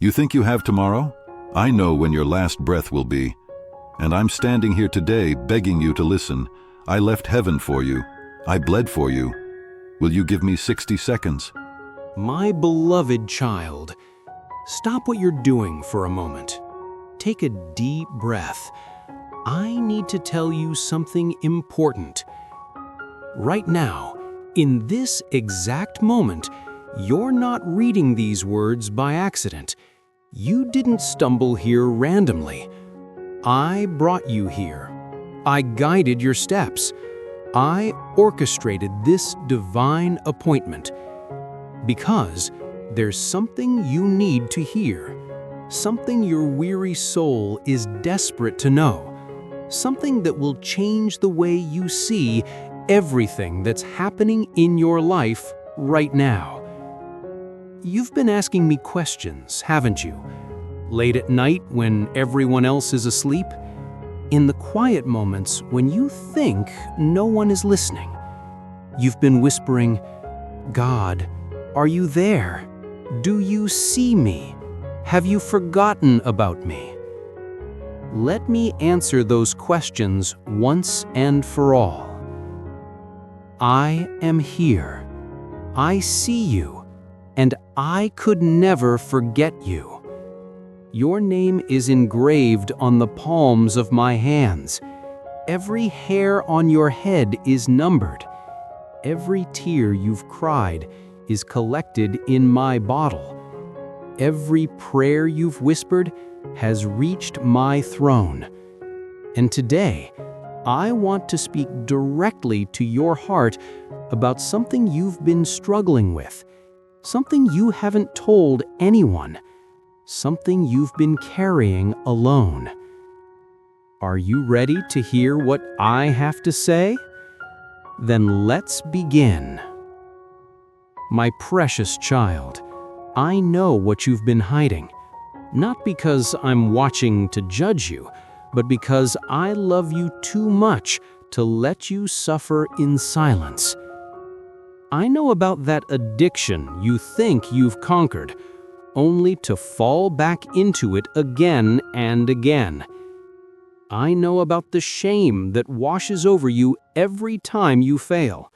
You think you have tomorrow? I know when your last breath will be. And I'm standing here today begging you to listen. I left heaven for you. I bled for you. Will you give me 60 seconds? My beloved child, stop what you're doing for a moment. Take a deep breath. I need to tell you something important. Right now, in this exact moment, you're not reading these words by accident. You didn't stumble here randomly. I brought you here. I guided your steps. I orchestrated this divine appointment. Because there's something you need to hear. Something your weary soul is desperate to know. Something that will change the way you see everything that's happening in your life right now. You've been asking me questions, haven't you? Late at night when everyone else is asleep? In the quiet moments when you think no one is listening? You've been whispering, "God, are you there? Do you see me? Have you forgotten about me?" Let me answer those questions once and for all. I am here. I see you. And I could never forget you. Your name is engraved on the palms of my hands. Every hair on your head is numbered. Every tear you've cried is collected in my bottle. Every prayer you've whispered has reached my throne. And today, I want to speak directly to your heart about something you've been struggling with. Something you haven't told anyone. Something you've been carrying alone. Are you ready to hear what I have to say? Then let's begin. My precious child, I know what you've been hiding. Not because I'm watching to judge you, but because I love you too much to let you suffer in silence. I know about that addiction you think you've conquered, only to fall back into it again and again. I know about the shame that washes over you every time you fail.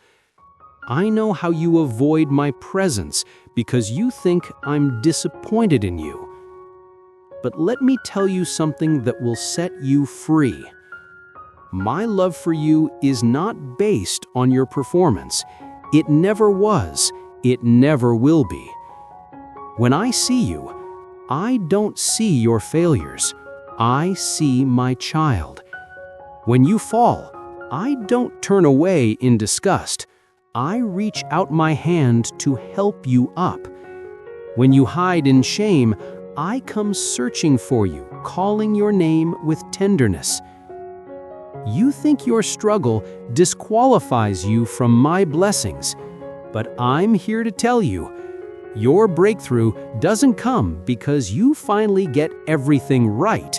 I know how you avoid my presence because you think I'm disappointed in you. But let me tell you something that will set you free. My love for you is not based on your performance. It never was. It never will be. When I see you, I don't see your failures. I see my child. When you fall, I don't turn away in disgust. I reach out my hand to help you up. When you hide in shame, I come searching for you, calling your name with tenderness. You think your struggle disqualifies you from my blessings, but I'm here to tell you, your breakthrough doesn't come because you finally get everything right.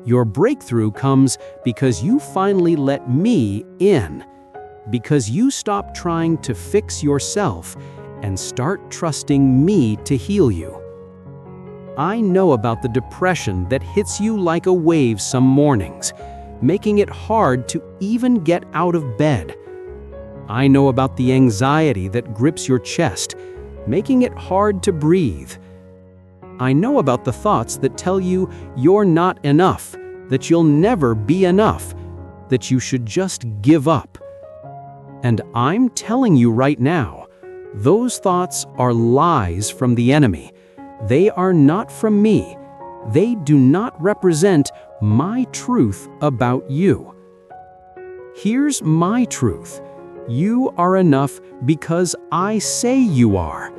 Your breakthrough comes because you finally let me in, because you stop trying to fix yourself and start trusting me to heal you. I know about the depression that hits you like a wave some mornings, making it hard to even get out of bed. I know about the anxiety that grips your chest, making it hard to breathe. I know about the thoughts that tell you you're not enough, that you'll never be enough, that you should just give up. And I'm telling you right now, those thoughts are lies from the enemy. They are not from me. They do not represent my truth about you. Here's my truth. You are enough because I say you are.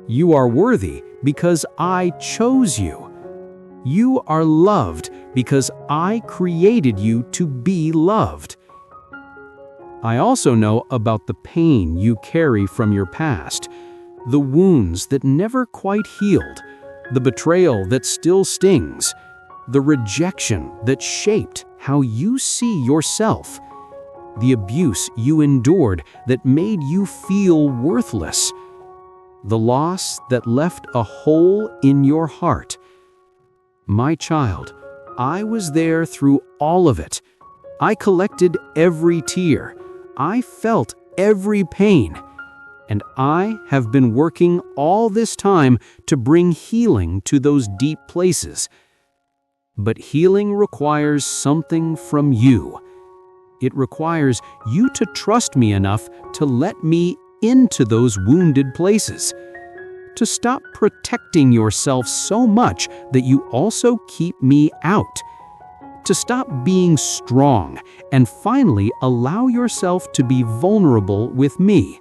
You are worthy because I chose you. You are loved because I created you to be loved. I also know about the pain you carry from your past, the wounds that never quite healed, the betrayal that still stings, the rejection that shaped how you see yourself, the abuse you endured that made you feel worthless, the loss that left a hole in your heart. My child, I was there through all of it. I collected every tear. I felt every pain. And I have been working all this time to bring healing to those deep places. But healing requires something from you. It requires you to trust me enough to let me into those wounded places, to stop protecting yourself so much that you also keep me out, to stop being strong and finally allow yourself to be vulnerable with me.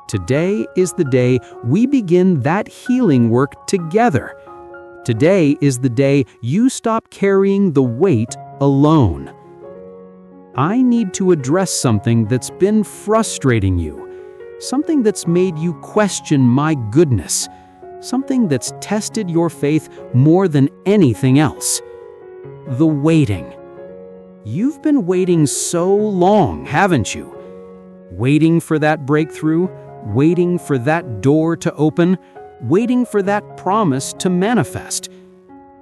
Today is the day we begin that healing work together. Today is the day you stop carrying the weight alone. I need to address something that's been frustrating you, something that's made you question my goodness, something that's tested your faith more than anything else. The waiting. You've been waiting so long, haven't you? Waiting for that breakthrough, waiting for that door to open, waiting for that promise to manifest,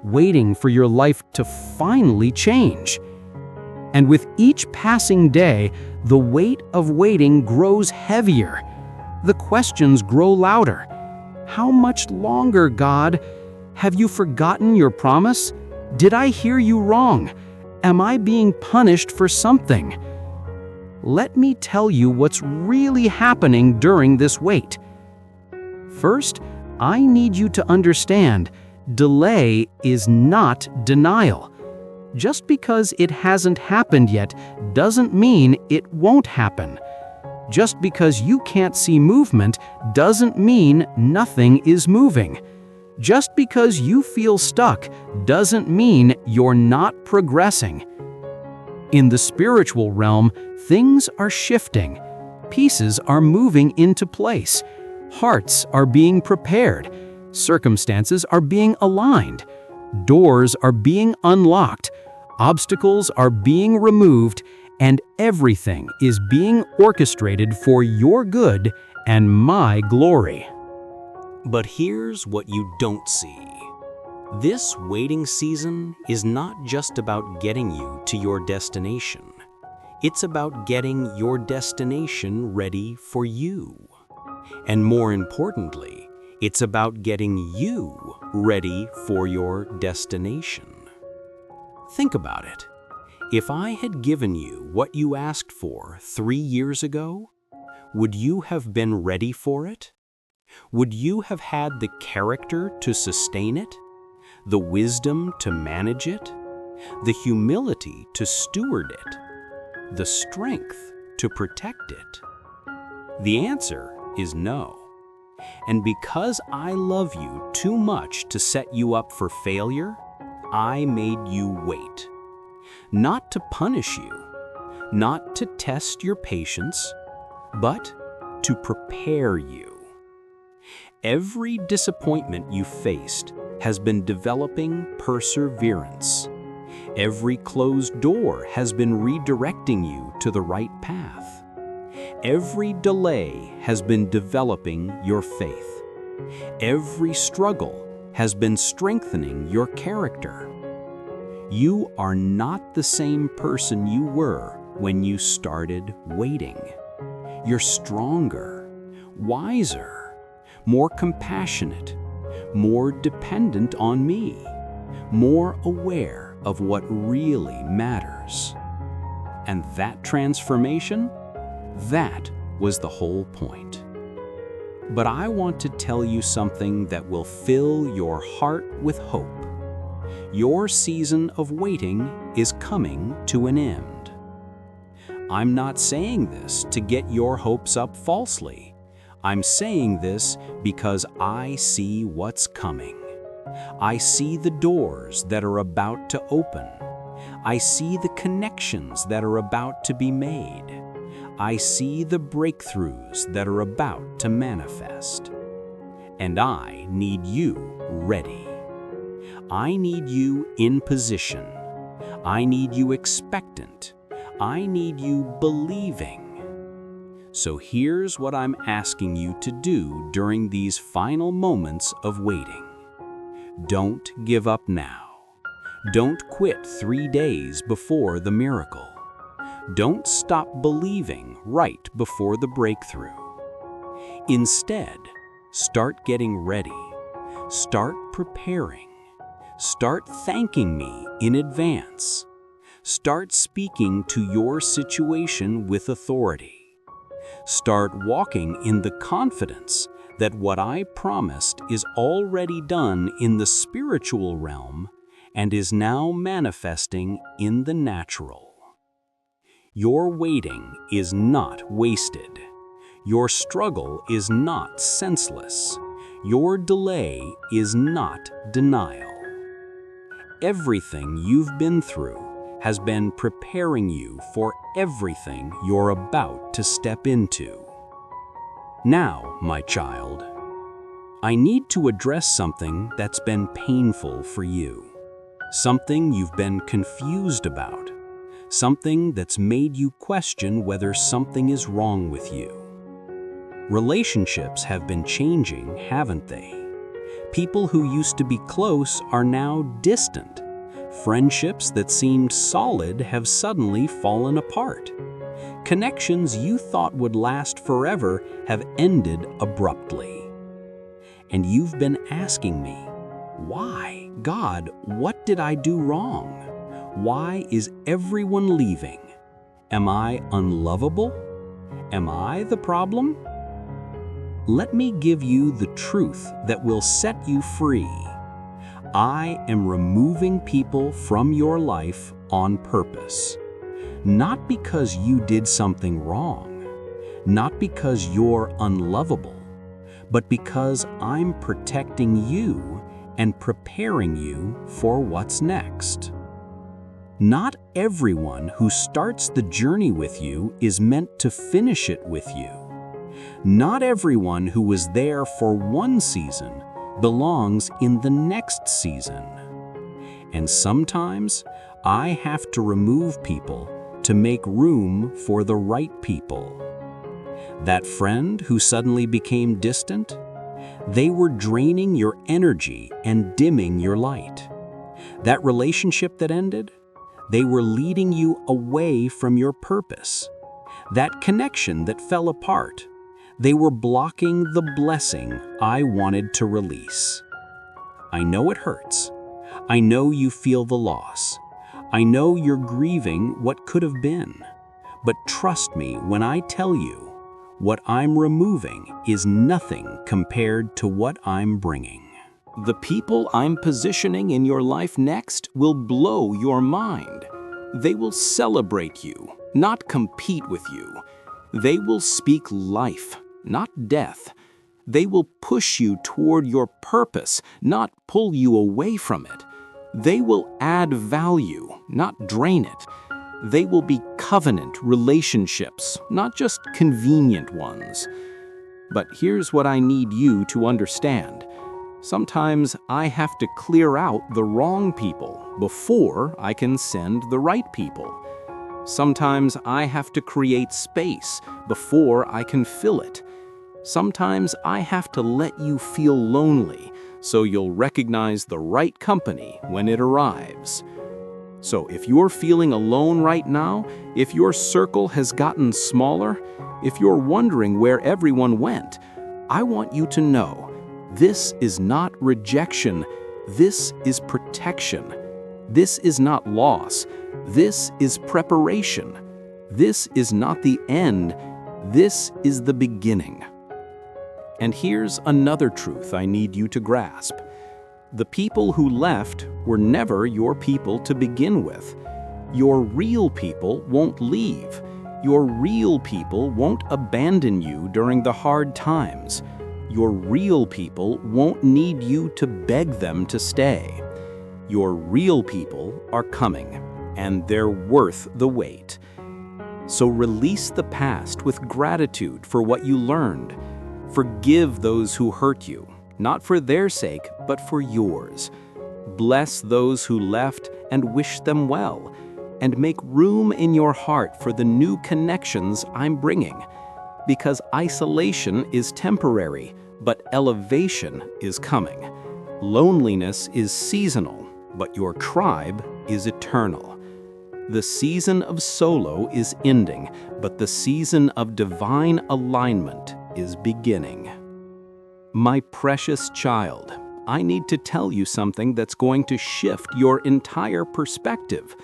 waiting for your life to finally change. And with each passing day, the weight of waiting grows heavier. The questions grow louder. How much longer, God? Have you forgotten your promise? Did I hear you wrong? Am I being punished for something? Let me tell you what's really happening during this wait. First, I need you to understand, delay is not denial. Just because it hasn't happened yet doesn't mean it won't happen. Just because you can't see movement doesn't mean nothing is moving. Just because you feel stuck doesn't mean you're not progressing. In the spiritual realm, things are shifting. Pieces are moving into place. Hearts are being prepared. Circumstances are being aligned. Doors are being unlocked. Obstacles are being removed, and everything is being orchestrated for your good and my glory. But here's what you don't see. This waiting season is not just about getting you to your destination. It's about getting your destination ready for you. And more importantly, it's about getting you ready for your destination. Think about it. If I had given you what you asked for 3 years ago, would you have been ready for it? Would you have had the character to sustain it? The wisdom to manage it? The humility to steward it? The strength to protect it? The answer is no. And because I love you too much to set you up for failure, I made you wait. Not to punish you, not to test your patience, but to prepare you. Every disappointment you faced has been developing perseverance. Every closed door has been redirecting you to the right path. Every delay has been developing your faith. Every struggle has been strengthening your character. You are not the same person you were when you started waiting. You're stronger, wiser, more compassionate, more dependent on me, more aware of what really matters. And that transformation, that was the whole point. But I want to tell you something that will fill your heart with hope. Your season of waiting is coming to an end. I'm not saying this to get your hopes up falsely. I'm saying this because I see what's coming. I see the doors that are about to open. I see the connections that are about to be made. I see the breakthroughs that are about to manifest. And I need you ready. I need you in position. I need you expectant. I need you believing. So here's what I'm asking you to do during these final moments of waiting. Don't give up now. Don't quit 3 days before the miracle. Don't stop believing right before the breakthrough. Instead, start getting ready. Start preparing. Start thanking me in advance. Start speaking to your situation with authority. Start walking in the confidence that what I promised is already done in the spiritual realm and is now manifesting in the natural. Your waiting is not wasted. Your struggle is not senseless. Your delay is not denial. Everything you've been through has been preparing you for everything you're about to step into. Now, my child, I need to address something that's been painful for you, something you've been confused about, something that's made you question whether something is wrong with you. Relationships have been changing, haven't they? People who used to be close are now distant. Friendships that seemed solid have suddenly fallen apart. Connections you thought would last forever have ended abruptly. And you've been asking me, why? God, what did I do wrong? Why is everyone leaving? Am I unlovable? Am I the problem? Let me give you the truth that will set you free. I am removing people from your life on purpose. Not because you did something wrong, not because you're unlovable, but because I'm protecting you and preparing you for what's next. Not everyone who starts the journey with you is meant to finish it with you. Not everyone who was there for one season belongs in the next season. And sometimes I have to remove people to make room for the right people. That friend who suddenly became distant, they were draining your energy and dimming your light. That relationship that ended, they were leading you away from your purpose. That connection that fell apart, they were blocking the blessing I wanted to release. I know it hurts. I know you feel the loss. I know you're grieving what could have been. But trust me when I tell you, what I'm removing is nothing compared to what I'm bringing. The people I'm positioning in your life next will blow your mind. They will celebrate you, not compete with you. They will speak life, not death. They will push you toward your purpose, not pull you away from it. They will add value, not drain it. They will be covenant relationships, not just convenient ones. But here's what I need you to understand. Sometimes I have to clear out the wrong people before I can send the right people. Sometimes I have to create space before I can fill it. Sometimes I have to let you feel lonely so you'll recognize the right company when it arrives. So if you're feeling alone right now, if your circle has gotten smaller, if you're wondering where everyone went, I want you to know this is not rejection. This is protection. This is not loss. This is preparation. This is not the end. This is the beginning. And here's another truth I need you to grasp. The people who left were never your people to begin with. Your real people won't leave. Your real people won't abandon you during the hard times. Your real people won't need you to beg them to stay. Your real people are coming, and they're worth the wait. So release the past with gratitude for what you learned. Forgive those who hurt you, not for their sake, but for yours. Bless those who left and wish them well, and make room in your heart for the new connections I'm bringing. Because isolation is temporary, but elevation is coming. Loneliness is seasonal, but your tribe is eternal. The season of solo is ending, but the season of divine alignment is beginning. My precious child, I need to tell you something that's going to shift your entire perspective,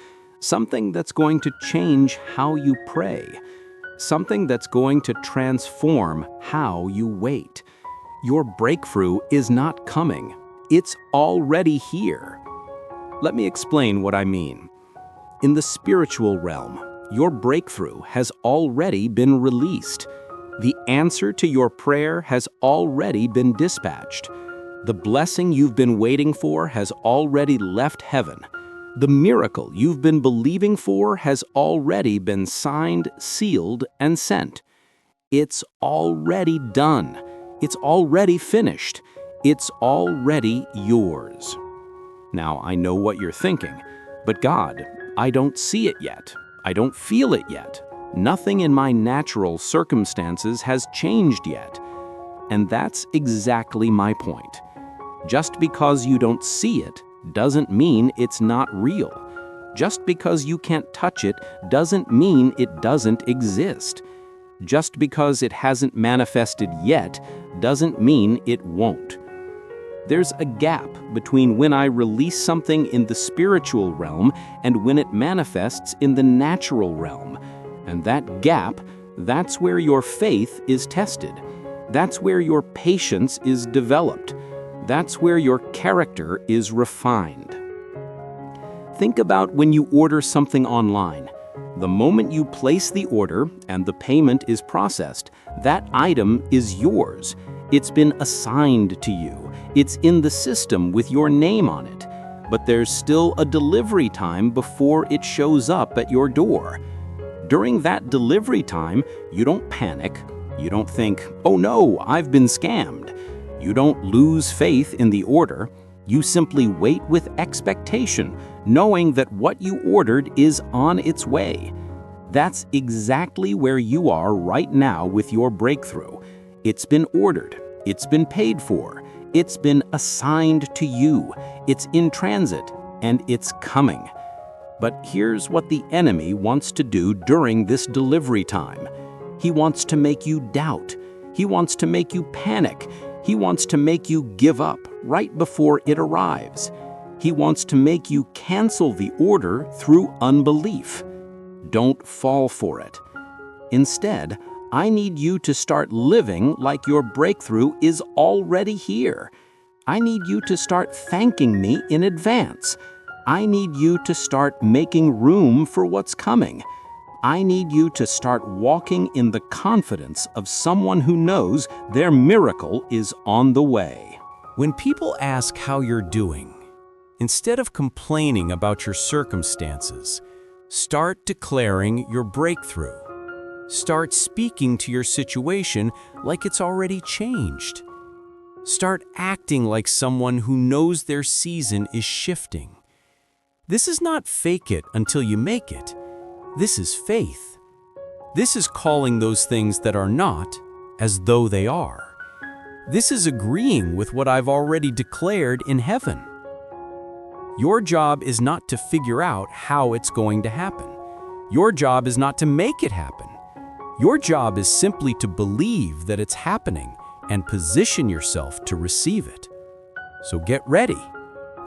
something that's going to change how you pray, something that's going to transform how you wait. Your breakthrough is not coming. It's already here. Let me explain what I mean. In the spiritual realm, your breakthrough has already been released. The answer to your prayer has already been dispatched. The blessing you've been waiting for has already left heaven. The miracle you've been believing for has already been signed, sealed, and sent. It's already done. It's already finished. It's already yours. Now, I know what you're thinking, but God, I don't see it yet. I don't feel it yet. Nothing in my natural circumstances has changed yet. And that's exactly my point. Just because you don't see it doesn't mean it's not real. Just because you can't touch it doesn't mean it doesn't exist. Just because it hasn't manifested yet doesn't mean it won't. There's a gap between when I release something in the spiritual realm and when it manifests in the natural realm. And that gap, that's where your faith is tested. That's where your patience is developed. That's where your character is refined. Think about when you order something online. The moment you place the order and the payment is processed, that item is yours. It's been assigned to you. It's in the system with your name on it. But there's still a delivery time before it shows up at your door. During that delivery time, you don't panic. You don't think, "Oh no, I've been scammed." You don't lose faith in the order. You simply wait with expectation, knowing that what you ordered is on its way. That's exactly where you are right now with your breakthrough. It's been ordered. It's been paid for. It's been assigned to you. It's in transit, and it's coming. But here's what the enemy wants to do during this delivery time. He wants to make you doubt. He wants to make you panic. He wants to make you give up right before it arrives. He wants to make you cancel the order through unbelief. Don't fall for it. Instead, I need you to start living like your breakthrough is already here. I need you to start thanking me in advance. I need you to start making room for what's coming. I need you to start walking in the confidence of someone who knows their miracle is on the way. When people ask how you're doing, instead of complaining about your circumstances, start declaring your breakthrough. Start speaking to your situation like it's already changed. Start acting like someone who knows their season is shifting. This is not fake it until you make it. This is faith. This is calling those things that are not as though they are. This is agreeing with what I've already declared in heaven. Your job is not to figure out how it's going to happen. Your job is not to make it happen. Your job is simply to believe that it's happening and position yourself to receive it. So get ready.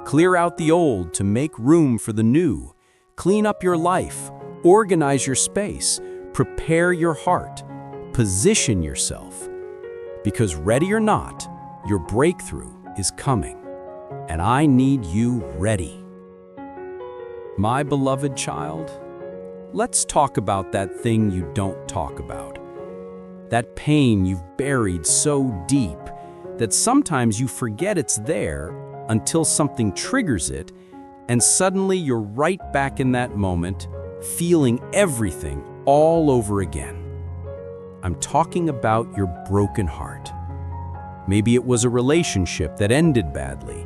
Clear out the old to make room for the new. Clean up your life. Organize your space. Prepare your heart. Position yourself. Because ready or not, your breakthrough is coming. And I need you ready. My beloved child, let's talk about that thing you don't talk about. That pain you've buried so deep that sometimes you forget it's there until something triggers it, and suddenly you're right back in that moment, feeling everything all over again. I'm talking about your broken heart. Maybe it was a relationship that ended badly.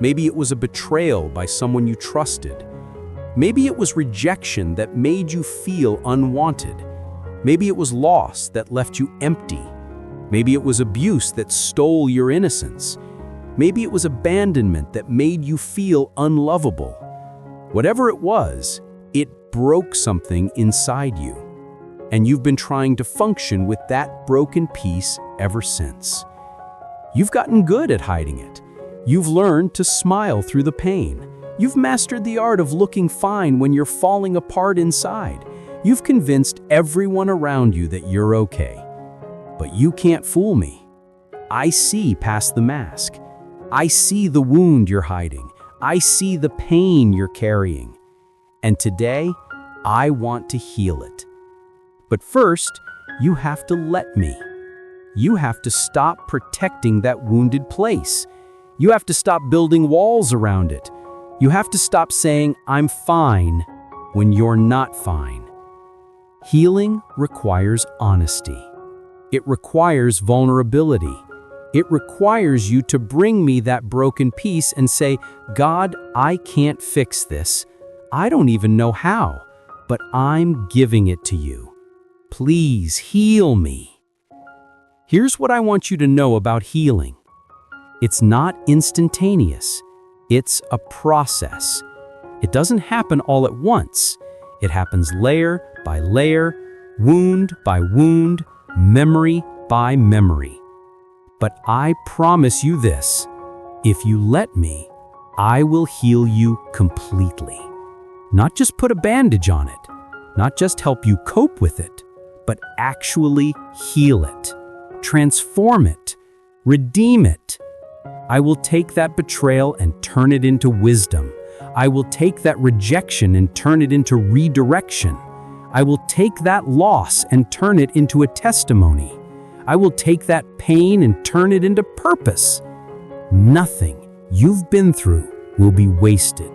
Maybe it was a betrayal by someone you trusted. Maybe it was rejection that made you feel unwanted. Maybe it was loss that left you empty. Maybe it was abuse that stole your innocence. Maybe it was abandonment that made you feel unlovable. Whatever it was, it broke something inside you. And you've been trying to function with that broken piece ever since. You've gotten good at hiding it. You've learned to smile through the pain. You've mastered the art of looking fine when you're falling apart inside. You've convinced everyone around you that you're okay. But you can't fool me. I see past the mask. I see the wound you're hiding. I see the pain you're carrying. And today, I want to heal it. But first, you have to let me. You have to stop protecting that wounded place. You have to stop building walls around it. You have to stop saying, "I'm fine," when you're not fine. Healing requires honesty. It requires vulnerability. It requires you to bring me that broken piece and say, "God, I can't fix this. I don't even know how, but I'm giving it to you. Please heal me." Here's what I want you to know about healing. It's not instantaneous. It's a process. It doesn't happen all at once. It happens layer by layer, wound by wound, memory by memory. But I promise you this, if you let me, I will heal you completely. Not just put a bandage on it, not just help you cope with it, but actually heal it, transform it, redeem it. I will take that betrayal and turn it into wisdom. I will take that rejection and turn it into redirection. I will take that loss and turn it into a testimony. I will take that pain and turn it into purpose. Nothing you've been through will be wasted.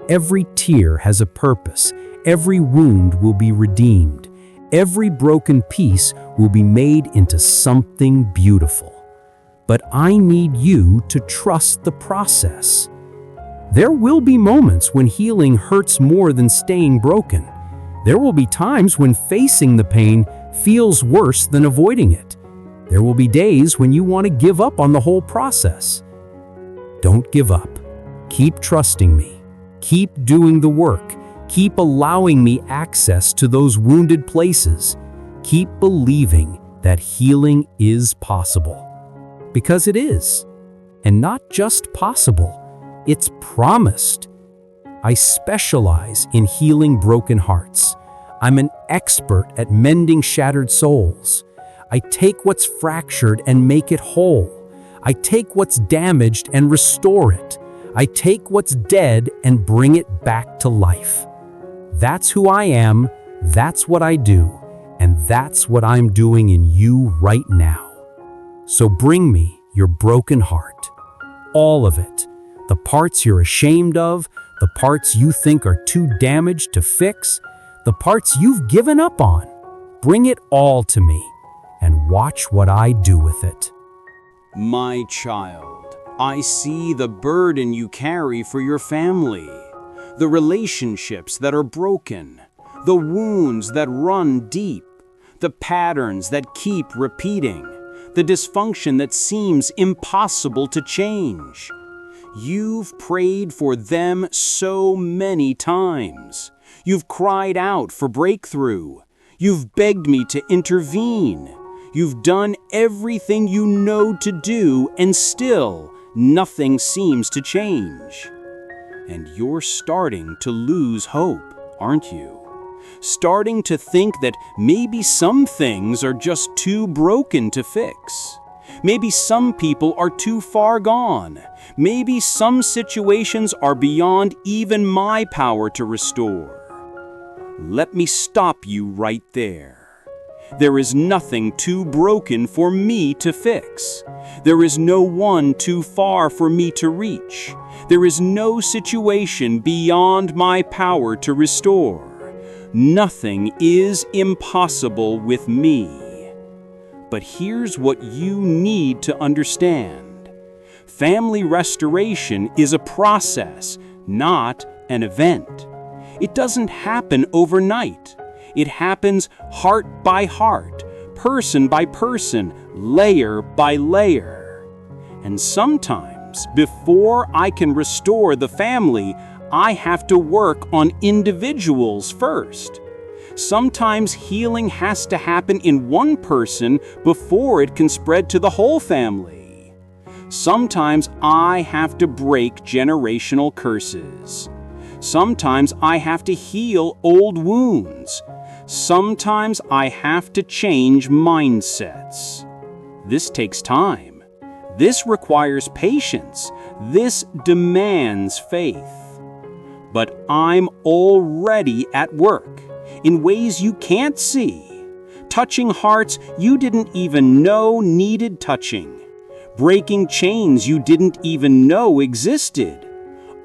Every tear has a purpose. Every wound will be redeemed. Every broken piece will be made into something beautiful. But I need you to trust the process. There will be moments when healing hurts more than staying broken. There will be times when facing the pain feels worse than avoiding it. There will be days when you want to give up on the whole process. Don't give up. Keep trusting me. Keep doing the work. Keep allowing me access to those wounded places. Keep believing that healing is possible. Because it is. And not just possible, it's promised. I specialize in healing broken hearts. I'm an expert at mending shattered souls. I take what's fractured and make it whole. I take what's damaged and restore it. I take what's dead and bring it back to life. That's who I am, that's what I do, and that's what I'm doing in you right now. So bring me your broken heart. All of it. The parts you're ashamed of, the parts you think are too damaged to fix, the parts you've given up on. Bring it all to me and watch what I do with it. My child, I see the burden you carry for your family, the relationships that are broken, the wounds that run deep, the patterns that keep repeating, the dysfunction that seems impossible to change. You've prayed for them so many times. You've cried out for breakthrough. You've begged me to intervene. You've done everything you know to do, and still nothing seems to change. And you're starting to lose hope, aren't you? Starting to think that maybe some things are just too broken to fix. Maybe some people are too far gone. Maybe some situations are beyond even my power to restore. Let me stop you right there. There is nothing too broken for me to fix. There is no one too far for me to reach. There is no situation beyond my power to restore. Nothing is impossible with me. But here's what you need to understand. Family restoration is a process, not an event. It doesn't happen overnight. It happens heart by heart, person by person, layer by layer. And sometimes, before I can restore the family, I have to work on individuals first. Sometimes healing has to happen in one person before it can spread to the whole family. Sometimes I have to break generational curses. Sometimes I have to heal old wounds. Sometimes I have to change mindsets. This takes time. This requires patience. This demands faith. But I'm already at work in ways you can't see, touching hearts you didn't even know needed touching, breaking chains you didn't even know existed,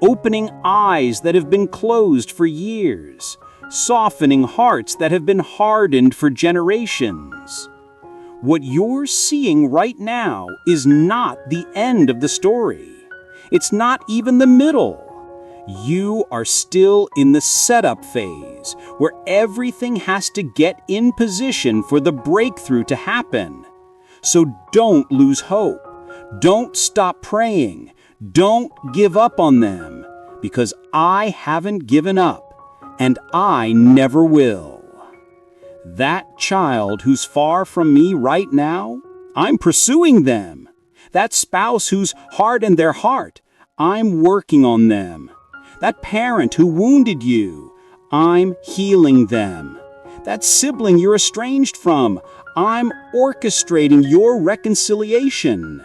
opening eyes that have been closed for years, softening hearts that have been hardened for generations. What you're seeing right now is not the end of the story. It's not even the middle. You are still in the setup phase, where everything has to get in position for the breakthrough to happen. So don't lose hope. Don't stop praying. Don't give up on them, because I haven't given up, and I never will. That child who's far from me right now, I'm pursuing them. That spouse who's hardened their heart, I'm working on them. That parent who wounded you, I'm healing them. That sibling you're estranged from, I'm orchestrating your reconciliation.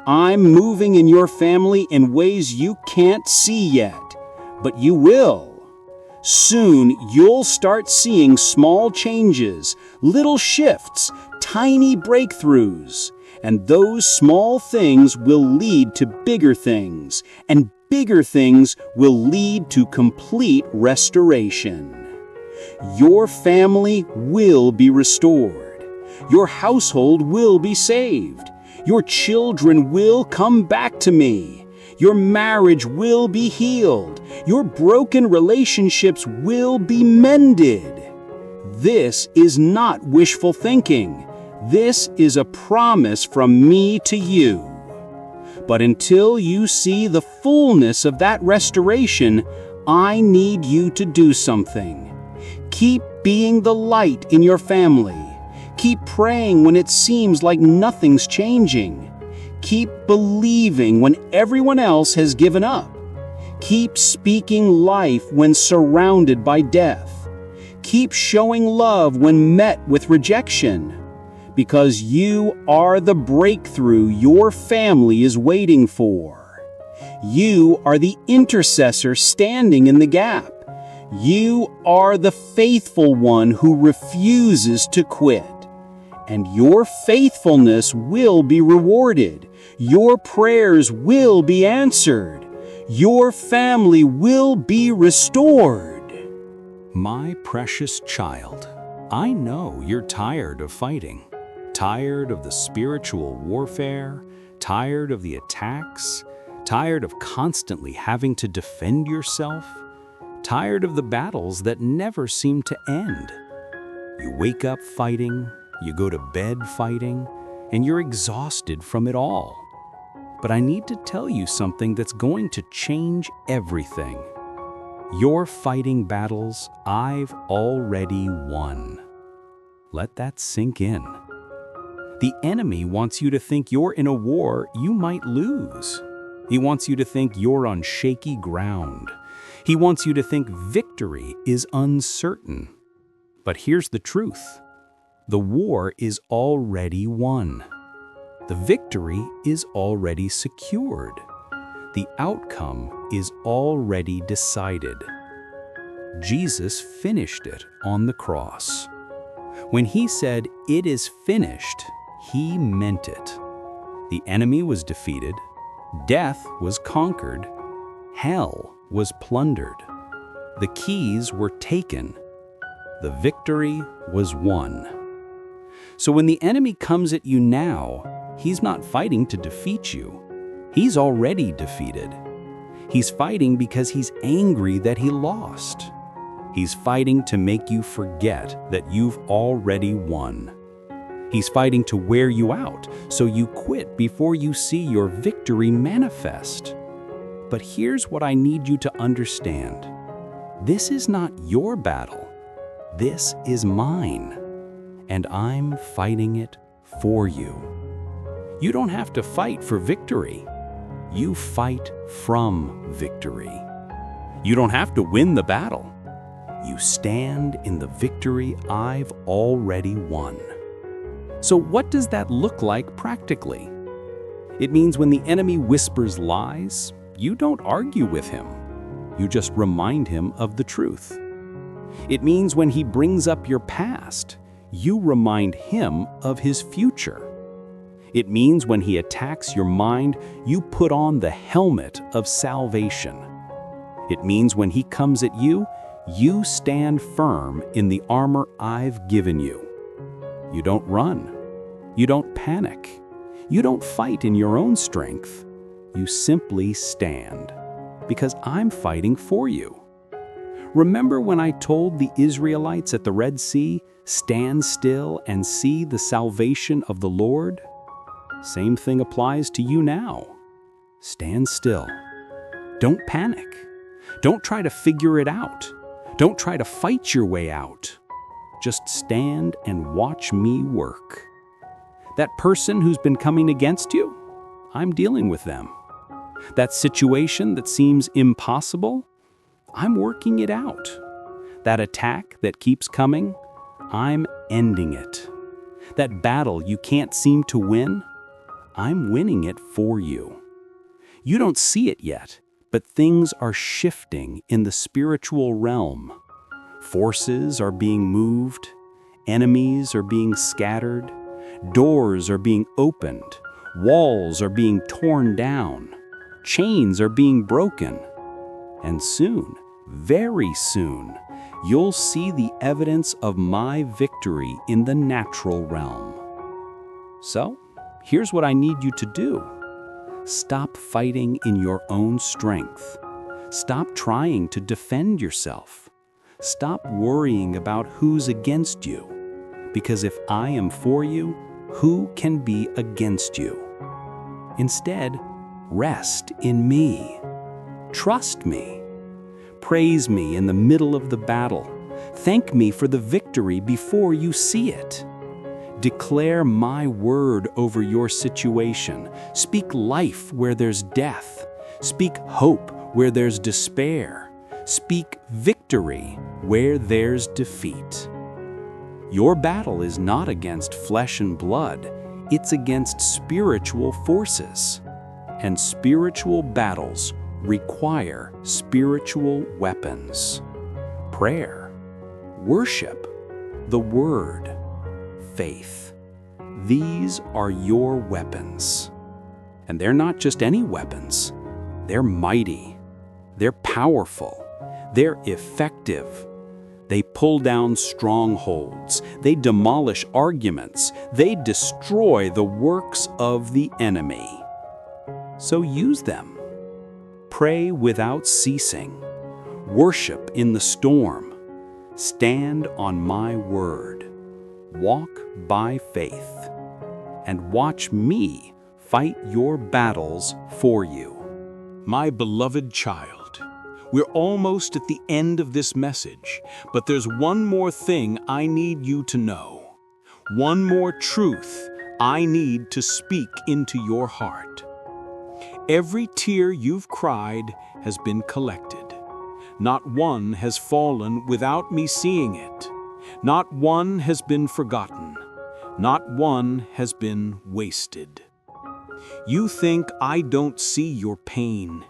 I'm moving in your family in ways you can't see yet, but you will. Soon you'll start seeing small changes, little shifts, tiny breakthroughs, and those small things will lead to bigger things, and bigger things will lead to complete restoration. Your family will be restored. Your household will be saved. Your children will come back to me. Your marriage will be healed. Your broken relationships will be mended. This is not wishful thinking. This is a promise from me to you. But until you see the fullness of that restoration, I need you to do something. Keep being the light in your family. Keep praying when it seems like nothing's changing. Keep believing when everyone else has given up. Keep speaking life when surrounded by death. Keep showing love when met with rejection. Because you are the breakthrough your family is waiting for. You are the intercessor standing in the gap. You are the faithful one who refuses to quit. And your faithfulness will be rewarded. Your prayers will be answered. Your family will be restored. My precious child, I know you're tired of fighting. Tired of the spiritual warfare, tired of the attacks, tired of constantly having to defend yourself, tired of the battles that never seem to end. You wake up fighting, you go to bed fighting, and you're exhausted from it all. But I need to tell you something that's going to change everything. Your fighting battles, I've already won. Let that sink in. The enemy wants you to think you're in a war you might lose. He wants you to think you're on shaky ground. He wants you to think victory is uncertain. But here's the truth. The war is already won. The victory is already secured. The outcome is already decided. Jesus finished it on the cross. When he said, "It is finished," he meant it. The enemy was defeated, death was conquered, hell was plundered. The keys were taken, the victory was won. So when the enemy comes at you now, he's not fighting to defeat you. He's already defeated. He's fighting because he's angry that he lost. He's fighting to make you forget that you've already won. He's fighting to wear you out so you quit before you see your victory manifest. But here's what I need you to understand. This is not your battle. This is mine. And I'm fighting it for you. You don't have to fight for victory. You fight from victory. You don't have to win the battle. You stand in the victory I've already won. So what does that look like practically? It means when the enemy whispers lies, you don't argue with him. You just remind him of the truth. It means when he brings up your past, you remind him of his future. It means when he attacks your mind, you put on the helmet of salvation. It means when he comes at you, you stand firm in the armor I've given you. You don't run. You don't panic. You don't fight in your own strength. You simply stand, because I'm fighting for you. Remember when I told the Israelites at the Red Sea, "Stand still and see the salvation of the Lord"? Same thing applies to you now. Stand still. Don't panic. Don't try to figure it out. Don't try to fight your way out. Just stand and watch me work. That person who's been coming against you, I'm dealing with them. That situation that seems impossible, I'm working it out. That attack that keeps coming, I'm ending it. That battle you can't seem to win, I'm winning it for you. You don't see it yet, but things are shifting in the spiritual realm. Forces are being moved, enemies are being scattered, doors are being opened, walls are being torn down, chains are being broken. And soon, very soon, you'll see the evidence of my victory in the natural realm. So, here's what I need you to do. Stop fighting in your own strength. Stop trying to defend yourself. Stop worrying about who's against you. Because if I am for you, who can be against you? Instead, rest in me. Trust me. Praise me in the middle of the battle. Thank me for the victory before you see it. Declare my word over your situation. Speak life where there's death. Speak hope where there's despair. Speak victory where there's defeat. Your battle is not against flesh and blood. It's against spiritual forces. And spiritual battles require spiritual weapons. Prayer, worship, the word, faith. These are your weapons. And they're not just any weapons. They're mighty. They're powerful. They're effective. They pull down strongholds. They demolish arguments. They destroy the works of the enemy. So use them. Pray without ceasing. Worship in the storm. Stand on my word. Walk by faith. And watch me fight your battles for you. My beloved child, we're almost at the end of this message, but there's one more thing I need you to know. One more truth I need to speak into your heart. Every tear you've cried has been collected. Not one has fallen without me seeing it. Not one has been forgotten. Not one has been wasted. You think I don't see your pain.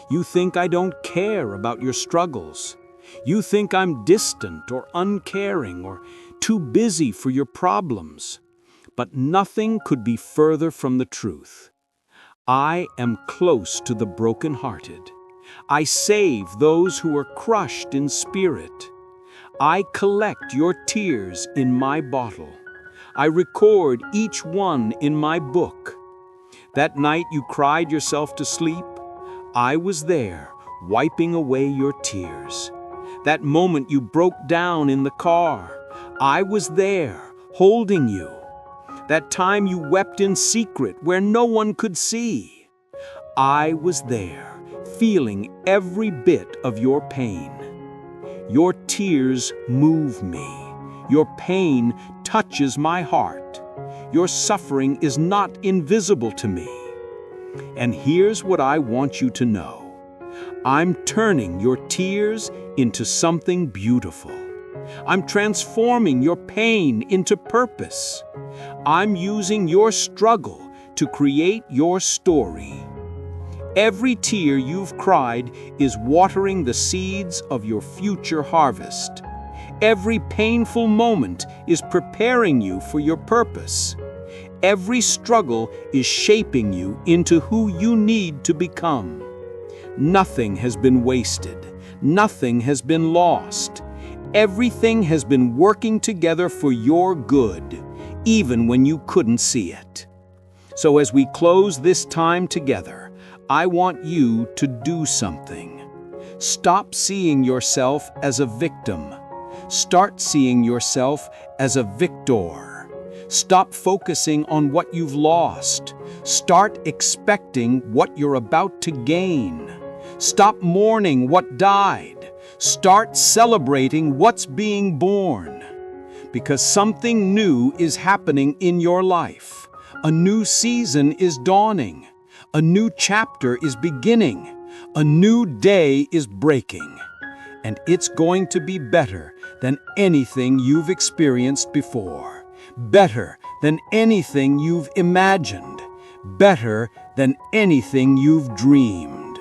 You think I don't care about your struggles. You think I'm distant or uncaring or too busy for your problems. But nothing could be further from the truth. I am close to the brokenhearted. I save those who are crushed in spirit. I collect your tears in my bottle. I record each one in my book. That night you cried yourself to sleep, I was there, wiping away your tears. That moment you broke down in the car, I was there, holding you. That time you wept in secret where no one could see, I was there, feeling every bit of your pain. Your tears move me. Your pain touches my heart. Your suffering is not invisible to me. And here's what I want you to know. I'm turning your tears into something beautiful. I'm transforming your pain into purpose. I'm using your struggle to create your story. Every tear you've cried is watering the seeds of your future harvest. Every painful moment is preparing you for your purpose. Every struggle is shaping you into who you need to become. Nothing has been wasted. Nothing has been lost. Everything has been working together for your good, even when you couldn't see it. So as we close this time together, I want you to do something. Stop seeing yourself as a victim. Start seeing yourself as a victor. Stop focusing on what you've lost. Start expecting what you're about to gain. Stop mourning what died. Start celebrating what's being born. Because something new is happening in your life. A new season is dawning. A new chapter is beginning. A new day is breaking. And it's going to be better than anything you've experienced before. Better than anything you've imagined. Better than anything you've dreamed.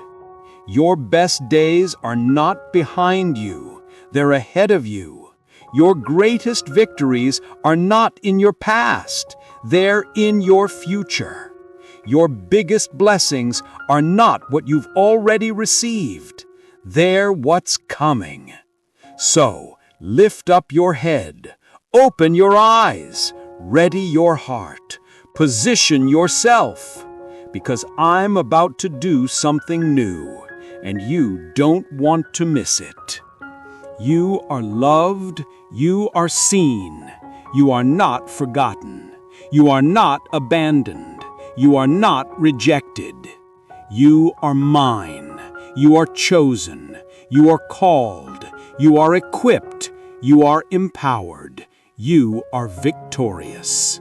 Your best days are not behind you. They're ahead of you. Your greatest victories are not in your past. They're in your future. Your biggest blessings are not what you've already received. They're what's coming. So, lift up your head, open your eyes, ready your heart, position yourself, because I'm about to do something new, and you don't want to miss it. You are loved, you are seen, you are not forgotten, you are not abandoned. You are not rejected. You are mine. You are chosen. You are called. You are equipped. You are empowered. You are victorious.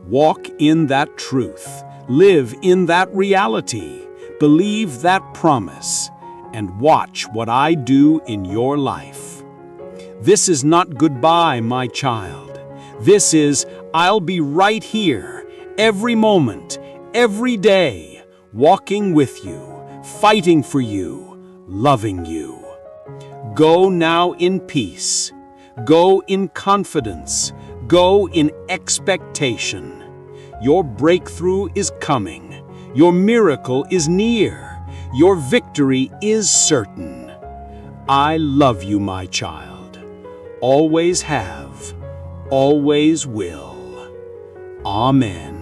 Walk in that truth. Live in that reality. Believe that promise. And watch what I do in your life. This is not goodbye, my child. This is I'll be right here. Every moment, every day, walking with you, fighting for you, loving you. Go now in peace. Go in confidence. Go in expectation. Your breakthrough is coming. Your miracle is near. Your victory is certain. I love you, my child. Always have, always will. Amen.